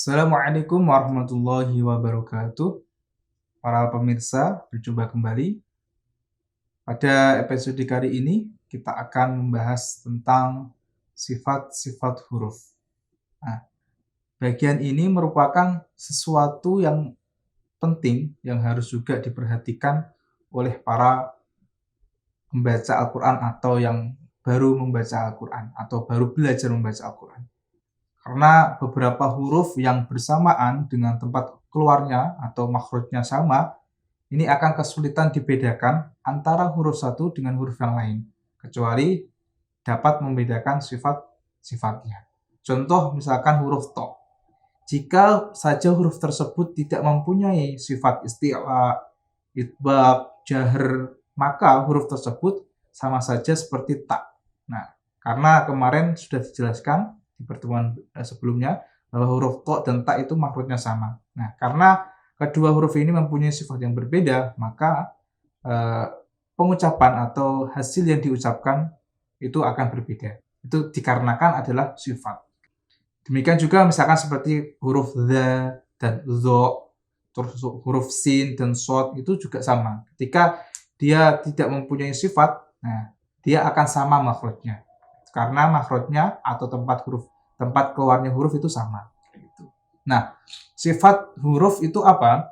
Assalamualaikum warahmatullahi wabarakatuh. Para pemirsa, berjumpa kembali. Pada episode kali ini, kita akan membahas tentang sifat-sifat huruf. Nah, bagian ini merupakan sesuatu yang penting yang harus juga diperhatikan oleh para pembaca Al-Quran atau yang baru membaca Al-Quran atau baru belajar membaca Al-Quran. Karena beberapa huruf yang bersamaan dengan tempat keluarnya atau makhrajnya sama, ini akan kesulitan dibedakan antara huruf satu dengan huruf yang lain, kecuali dapat membedakan sifat-sifatnya. Contoh misalkan huruf to. Jika saja huruf tersebut tidak mempunyai sifat isti'la, idbaq, jahr, maka huruf tersebut sama saja seperti ta. Nah, karena kemarin sudah dijelaskan di pertemuan sebelumnya bahwa huruf to dan ta itu makhrajnya sama. Nah, karena kedua huruf ini mempunyai sifat yang berbeda, maka pengucapan atau hasil yang diucapkan itu akan berbeda. Itu dikarenakan adalah sifat. Demikian juga misalkan seperti huruf dha dan dho, terus huruf sin dan shod itu juga sama. Ketika dia tidak mempunyai sifat, nah dia akan sama makhrajnya. Karena makhrajnya atau tempat keluarnya huruf itu sama. Nah, sifat huruf itu apa?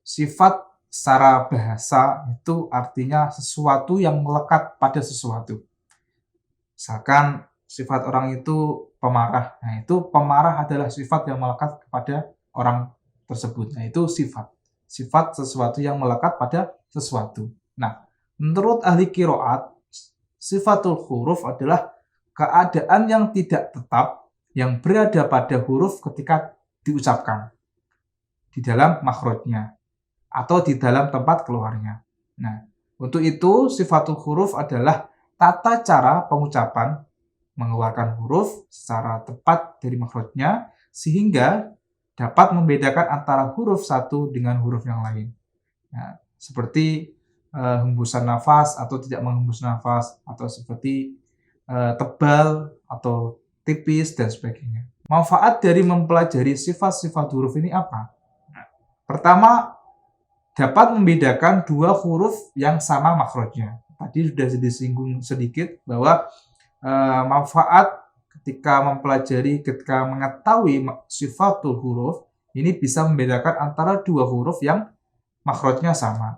Sifat secara bahasa itu artinya sesuatu yang melekat pada sesuatu. Misalkan sifat orang itu pemarah. Nah, itu pemarah adalah sifat yang melekat kepada orang tersebut. Nah, itu sifat. Sifat sesuatu yang melekat pada sesuatu. Nah, menurut ahli qiraat, sifatul huruf adalah keadaan yang tidak tetap yang berada pada huruf ketika diucapkan di dalam makhrajnya atau di dalam tempat keluarnya. Nah, untuk itu sifatul huruf adalah tata cara pengucapan mengeluarkan huruf secara tepat dari makhrajnya sehingga dapat membedakan antara huruf satu dengan huruf yang lain. Nah, seperti hembusan nafas atau tidak menghembus nafas, atau seperti tebal atau tipis dan sebagainya. Manfaat dari mempelajari sifat-sifat huruf ini apa? Nah, pertama, dapat membedakan dua huruf yang sama makhrajnya. Tadi sudah disinggung sedikit bahwa manfaat ketika mengetahui sifatul huruf ini bisa membedakan antara dua huruf yang makhrajnya sama.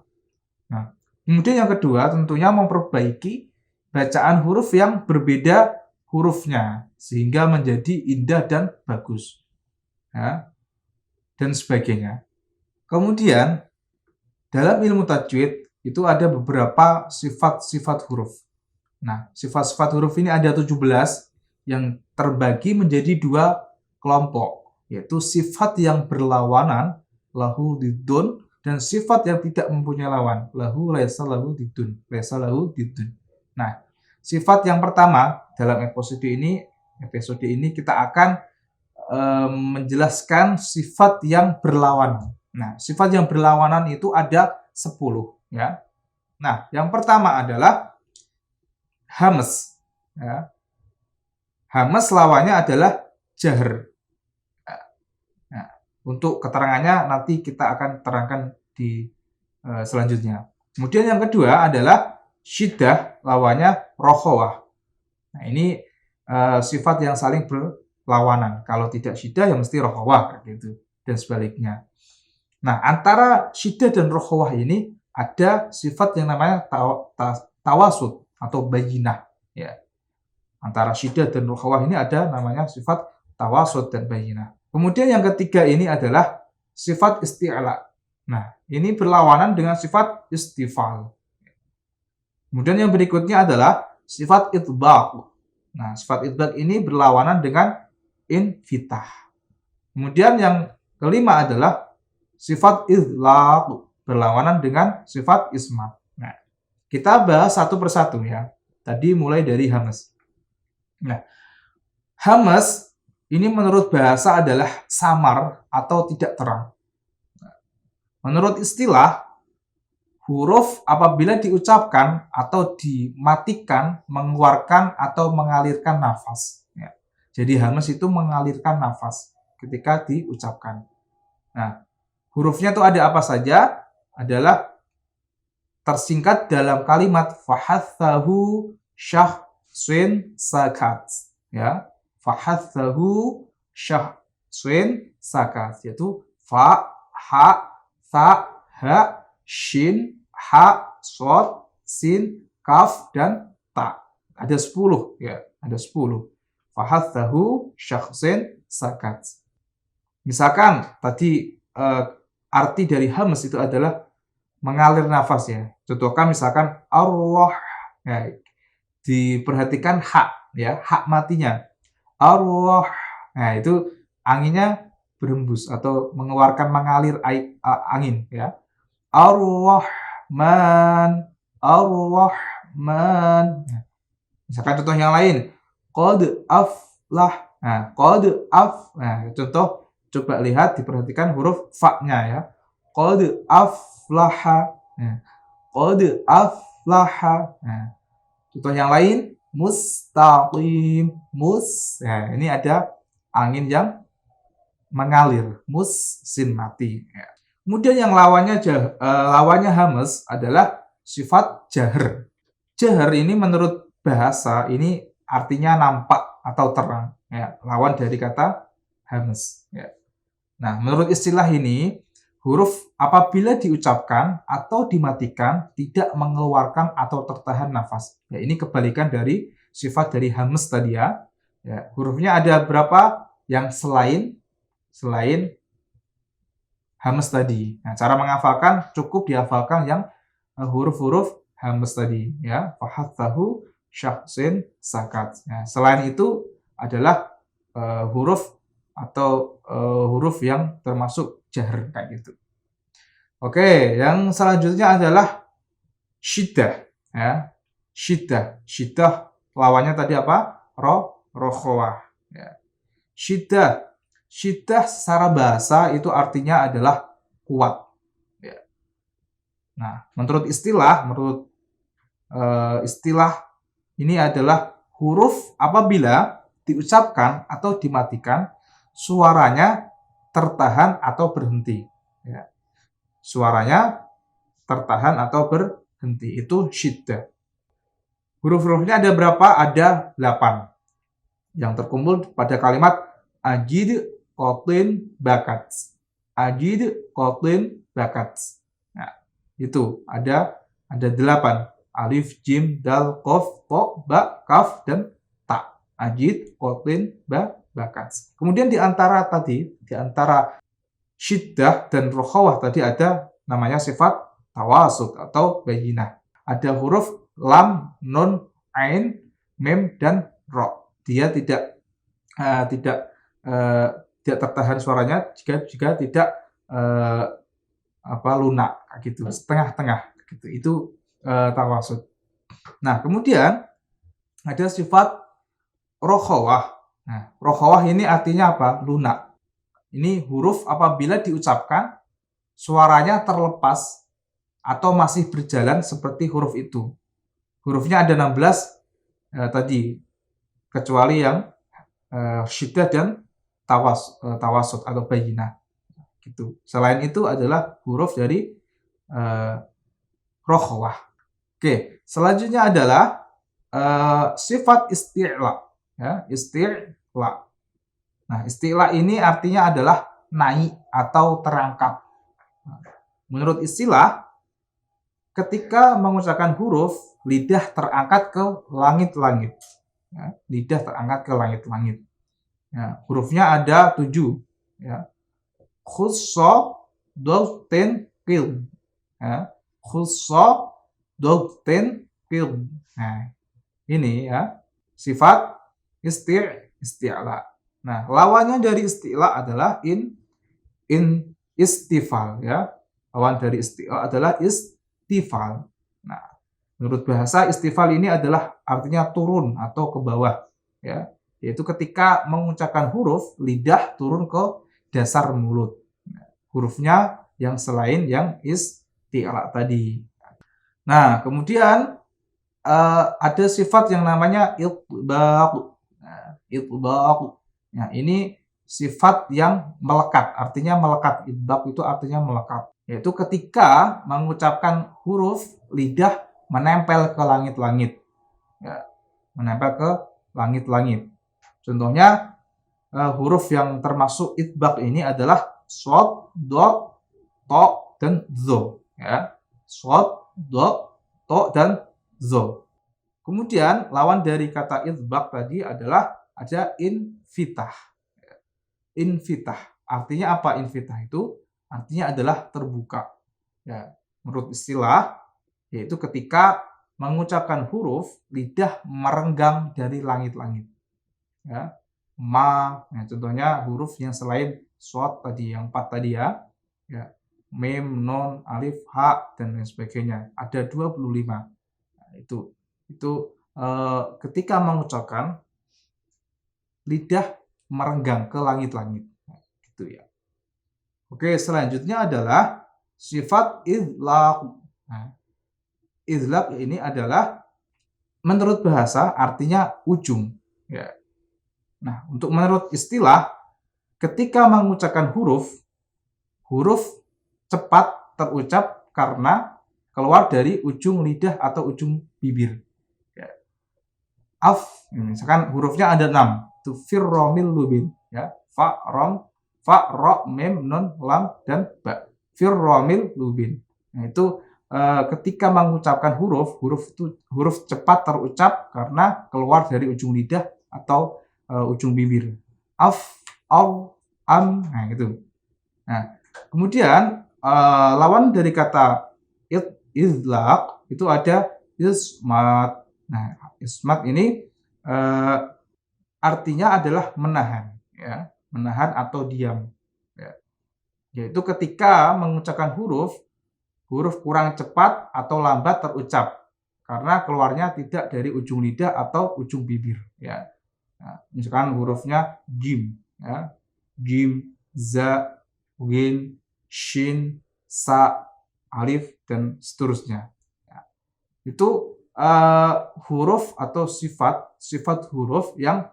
Nah, kemudian yang kedua tentunya memperbaiki bacaan huruf yang berbeda hurufnya sehingga menjadi indah dan bagus, ya, dan sebagainya. Kemudian dalam ilmu tajwid itu ada beberapa sifat-sifat huruf. Nah, sifat-sifat huruf ini ada 17 yang terbagi menjadi dua kelompok, yaitu sifat yang berlawanan, lahu diddun, dan sifat yang tidak mempunyai lawan, lahu laisa lahu diddun, laisa lahu diddun. Nah, sifat yang pertama dalam episode ini kita akan menjelaskan sifat yang berlawanan. Nah, sifat yang berlawanan itu ada 10, ya. Nah, yang pertama adalah hamas, ya. Hamas lawannya adalah jahr. Nah, untuk keterangannya nanti kita akan terangkan di selanjutnya. Kemudian yang kedua adalah syiddah, lawannya rokhawah. Nah, ini sifat yang saling berlawanan. Kalau tidak syiddah ya mesti rokhawah gitu, dan sebaliknya. Nah, antara syiddah dan rokhawah ini ada sifat yang namanya tawasud atau bayyinah, ya. Antara syiddah dan rokhawah ini ada namanya sifat tawasud dan bayyinah. Kemudian yang ketiga ini adalah sifat isti'la. Nah, ini berlawanan dengan sifat istifal. Kemudian yang berikutnya adalah sifat idbaq. Nah, sifat idbaq ini berlawanan dengan infitah. Kemudian yang kelima adalah sifat idlaq, berlawanan dengan sifat ismat. Nah, kita bahas satu persatu ya. Tadi mulai dari hamas. Nah, hamas ini menurut bahasa adalah samar atau tidak terang. Menurut istilah, huruf apabila diucapkan atau dimatikan, mengeluarkan atau mengalirkan nafas. Ya. Jadi hamas itu mengalirkan nafas. ketika diucapkan. Nah, hurufnya itu ada apa saja? Adalah tersingkat dalam kalimat fahathahu syahsin sakat. Ya, fahathahu syahsin sakat, yaitu fa, ha, tha, ha, shin, ha, sod, sin, kaf, dan ta. Ada 10 ya, ada 10. Fahathahu syahsin sakat. Misalkan tadi arti dari hams itu adalah mengalir nafas ya. Contohkan misalkan arwah, ya, diperhatikan hak ya, hak matinya. Arwah. Nah, itu anginnya berembus atau mengeluarkan mengalir angin ya. Ar-Rahman, Ar-Rahman. Nah, misalkan contoh yang lain, qad aflah. Nah, qad af. Nah, contoh coba lihat diperhatikan huruf fa-nya ya. Qad aflaha. Nah, qad aflaha. Nah, contoh yang lain, mustaqim, Nah, ini ada angin yang mengalir, sin mati. Ya. Kemudian yang lawannya hamas adalah sifat jahr. Jahr ini menurut bahasa ini artinya nampak atau terang. Ya, lawan dari kata hamas. Ya. Nah, menurut istilah ini, huruf apabila diucapkan atau dimatikan tidak mengeluarkan atau tertahan nafas. Ya, ini kebalikan dari sifat dari hamas tadi ya. Ya, hurufnya ada berapa yang selain hamas tadi. Nah, cara menghafalkan cukup dihafalkan yang huruf-huruf hamas tadi ya. Fahathahu syahsin sakat. Nah, selain itu adalah huruf atau huruf yang termasuk jahr kayak gitu. Oke, yang selanjutnya adalah syiddah ya. Syiddah lawannya tadi apa? Rokhawah ya. Syiddah secara bahasa itu artinya adalah kuat ya. Nah, menurut istilah ini adalah huruf apabila diucapkan atau dimatikan suaranya tertahan atau berhenti. Ya. Suaranya tertahan atau berhenti. Itu syiddah. Huruf-hurufnya ada berapa? Ada 8. Yang terkumpul pada kalimat ajid qatin bakat. Ajid qatin bakat. Nah, itu ada 8. Alif, jim, dal, qaf, to, ba, kaf, dan ta. Ajid qatin bakat. Kemudian di antara syiddah dan rokhawah tadi ada namanya sifat tawasud atau bayinah. Ada huruf lam, nun, ain, mim, dan ro. Dia tidak tertahan suaranya jika tidak lunak gitu, setengah-tengah gitu. Itu tawasud. Nah, kemudian ada sifat rokhawah. Nah, rokhawah ini artinya apa? Lunak. Ini huruf apabila diucapkan suaranya terlepas atau masih berjalan seperti huruf itu. Hurufnya ada 16 tadi, kecuali yang syiddah dan tawasud atau bayinah. Gitu. Selain itu adalah huruf dari rokhawah. Oke, selanjutnya adalah sifat isti'la. Ya, isti'la. Nah, istilah ini artinya adalah naik atau terangkat. Menurut istilah, ketika mengucapkan huruf, lidah terangkat ke langit-langit. Ya, lidah terangkat ke langit-langit. Ya, hurufnya ada 7. Ya. Khussa, dogten, qil. Ya. Khussa, dogten, qil. Nah, ini ya sifat isti'la. Nah, lawannya dari isti'la adalah istifal ya. Lawan dari isti'la adalah istifal. Nah, menurut bahasa istifal ini adalah artinya turun atau ke bawah ya. Yaitu ketika mengucapkan huruf, lidah turun ke dasar mulut. Nah, hurufnya yang selain yang isti'la tadi. Nah, kemudian ada sifat yang namanya itbaq. Nah, itbaq. Nah, ini sifat yang melekat, artinya melekat. Idbaq itu artinya melekat, yaitu ketika mengucapkan huruf lidah menempel ke langit-langit, ya, menempel ke langit-langit. Contohnya huruf yang termasuk idbaq ini adalah shad, dot, to, dan zo, ya. Shad, dot, to, dan zo. Kemudian lawan dari kata idbaq tadi adalah ada infitah. Infitah. Artinya apa infitah itu? Artinya adalah terbuka. Ya, menurut istilah yaitu ketika mengucapkan huruf lidah merenggang dari langit-langit. Ya. Nah, contohnya huruf yang selain shad tadi yang 4 tadi ya. Ya. Mim, nun, alif, ha dan lain sebagainya. Ada 25. Nah, itu ketika mengucapkan lidah merenggang ke langit-langit. Nah, gitu ya. Oke, selanjutnya adalah sifat idlaq. Nah, idlaq ini adalah menurut bahasa artinya ujung, ya. Nah, untuk menurut istilah ketika mengucapkan huruf cepat terucap karena keluar dari ujung lidah atau ujung bibir. Ya. Misalkan hurufnya ada 6. Itu firromil lubin, ya. Fa, ro, mim, nun, lam, dan ba. Firromil lubin. Nah, itu ketika mengucapkan huruf itu huruf cepat terucap karena keluar dari ujung lidah atau ujung bibir. Au, am, nah gitu. Nah, kemudian lawan dari kata idlaq itu ada ismat. Nah, ismat ini artinya adalah menahan, ya, menahan atau diam, ya. Yaitu ketika mengucapkan huruf kurang cepat atau lambat terucap karena keluarnya tidak dari ujung lidah atau ujung bibir, ya. Nah, misalkan hurufnya jim, ya, jim, za, ghin, shin, sa, alif dan seterusnya. Ya. Itu huruf atau sifat huruf yang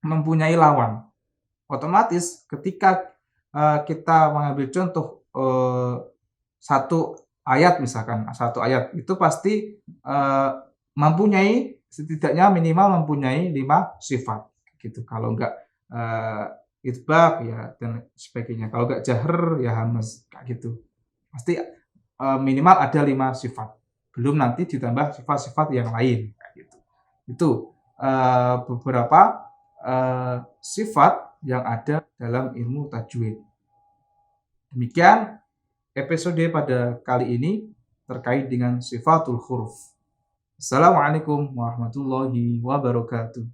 mempunyai lawan. Otomatis ketika kita mengambil contoh satu ayat misalkan, satu ayat itu pasti mempunyai setidaknya minimal mempunyai 5 sifat gitu. Kalau enggak idbaq ya dan sebagainya. Kalau enggak jahr ya hamz kayak gitu. Pasti minimal ada 5 sifat. Belum nanti ditambah sifat-sifat yang lain kayak gitu. Itu beberapa sifat yang ada dalam ilmu tajwid. Demikian episode pada kali ini terkait dengan sifatul huruf. Assalamualaikum warahmatullahi wabarakatuh.